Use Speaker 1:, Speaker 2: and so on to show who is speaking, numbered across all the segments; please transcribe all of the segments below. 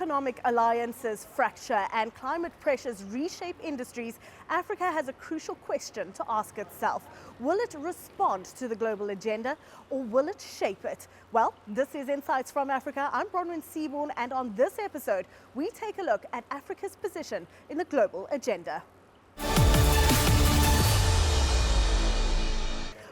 Speaker 1: economic alliances fracture and climate pressures reshape industries, Africa has a crucial question to ask itself. Will it respond to the global agenda or will it shape it? Well, this is Insights from Africa. I'm Bronwyn Seaborn, and on this episode, we take a look at Africa's position in the global agenda.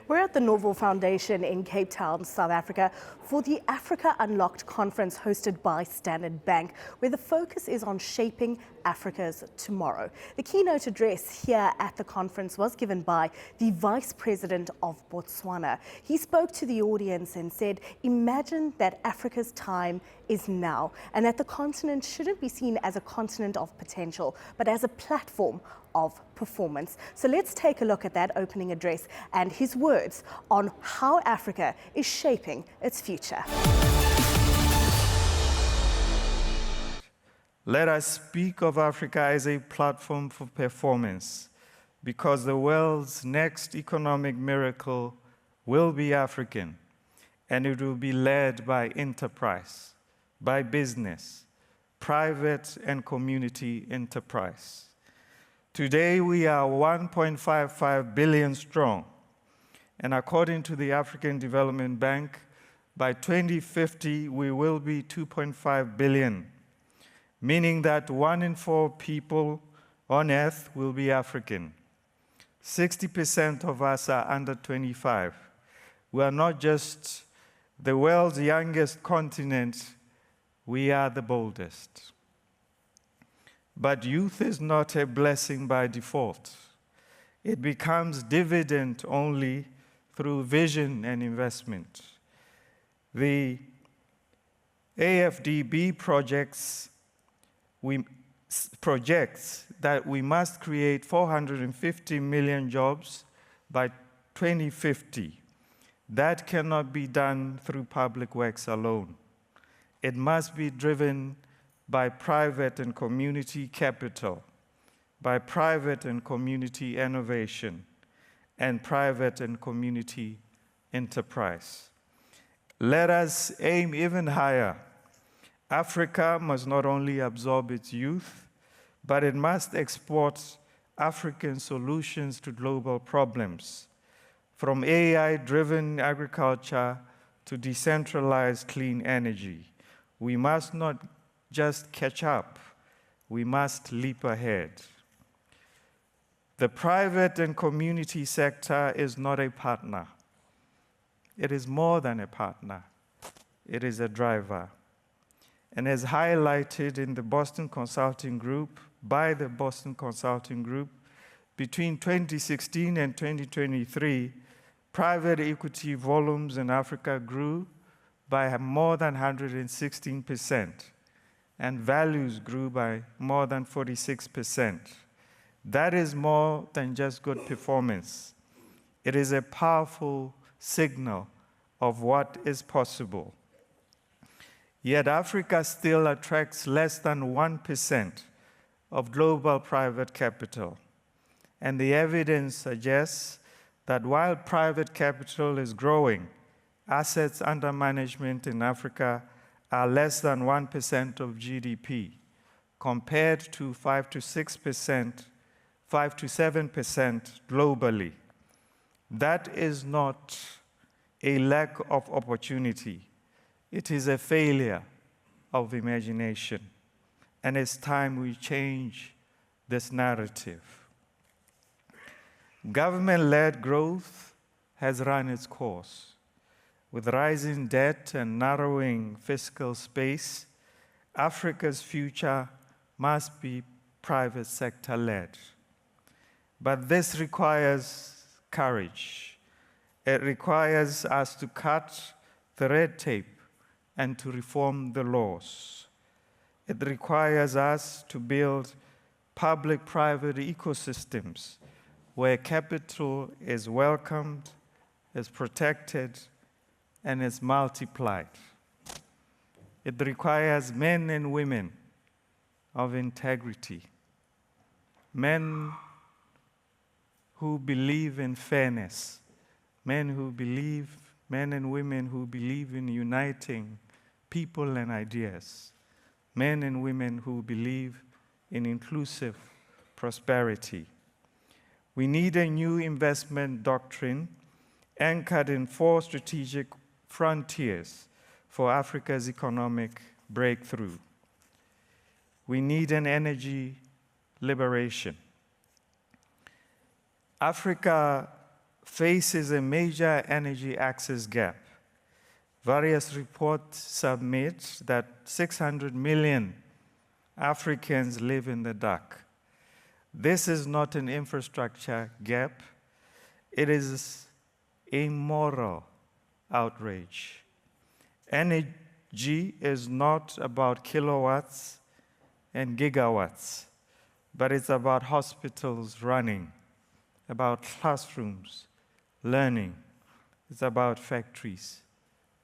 Speaker 1: We're at the Norval Foundation in Cape Town, South Africa, for the Africa Unlocked conference hosted by Standard Bank, where the focus is on shaping Africa's tomorrow. The keynote address here at the conference was given by the Vice President of Botswana. He spoke to the audience and said, imagine that Africa's time is now, and that the continent shouldn't be seen as a continent of potential, but as a platform of performance. So let's take a look at that opening address and his words on how Africa is shaping its future.
Speaker 2: Let us speak of Africa as a platform for performance, because the world's next economic miracle will be African, and it will be led by enterprise, by business, private and community enterprise. Today, we are 1.55 billion strong, and according to the African Development Bank, by 2050, we will be 2.5 billion, meaning that 1 in 4 people on Earth will be African. 60% of us are under 25. We are not just the world's youngest continent, we are the boldest. But youth is not a blessing by default. It becomes dividend only through vision and investment. The AFDB projects that we must create 450 million jobs by 2050. That cannot be done through public works alone. It must be driven by private and community capital, by private and community innovation, and private and community enterprise. Let us aim even higher. Africa must not only absorb its youth, but it must export African solutions to global problems, from AI-driven agriculture to decentralized clean energy. We must not just catch up, we must leap ahead. The private and community sector is not a partner. It is more than a partner. It is a driver. And as highlighted in the Boston Consulting Group, by the Boston Consulting Group, between 2016 and 2023, private equity volumes in Africa grew by more than 116%. And values grew by more than 46%. That is more than just good performance. It is a powerful signal of what is possible. Yet Africa still attracts less than 1% of global private capital. And the evidence suggests that while private capital is growing, assets under management in Africa are less than 1% of GDP, compared to 5 to 7% globally. That is not a lack of opportunity. It is a failure of imagination. And it's time we change this narrative. Government-led growth has run its course. With rising debt and narrowing fiscal space, Africa's future must be private sector-led. But this requires courage. It requires us to cut the red tape and to reform the laws. It requires us to build public-private ecosystems where capital is welcomed, is protected, and is multiplied. It requires men and women of integrity, men who believe in fairness, men and women who believe in uniting people and ideas, men and women who believe in inclusive prosperity. We need a new investment doctrine anchored in 4 strategic frontiers for Africa's economic breakthrough. We need an energy liberation. Africa faces a major energy access gap. Various reports submit that 600 million Africans live in the dark. This is not an infrastructure gap. It is a moral outrage. Energy is not about kilowatts and gigawatts, but it's about hospitals running, about classrooms learning. It's about factories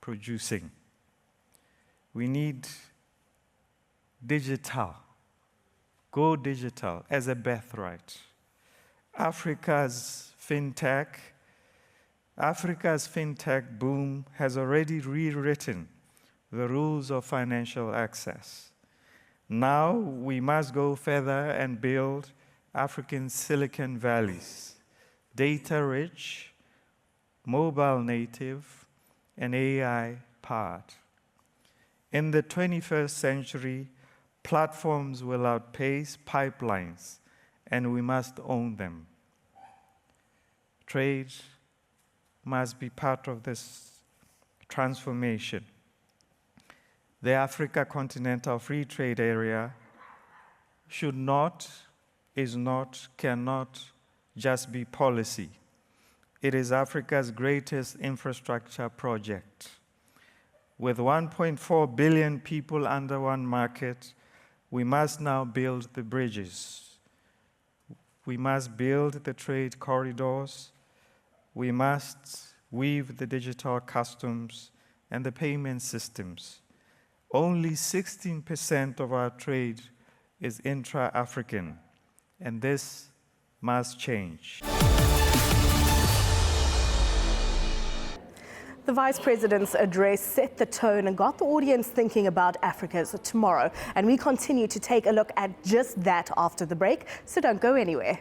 Speaker 2: producing. We need digital, go digital as a birthright. Africa's fintech boom has already rewritten the rules of financial access. Now we must go further and build African Silicon Valleys, data-rich, mobile native, and AI-powered. In the 21st century, platforms will outpace pipelines, and we must own them. Trade must be part of this transformation. The Africa Continental Free Trade Area should not, is not, cannot just be policy. It is Africa's greatest infrastructure project. With 1.4 billion people under one market, we must now build the bridges. We must build the trade corridors. We must weave the digital customs and the payment systems. Only 16% of our trade is intra-African, and this must change.
Speaker 1: The Vice President's address set the tone and got the audience thinking about Africa's tomorrow. And we continue to take a look at just that after the break, so don't go anywhere.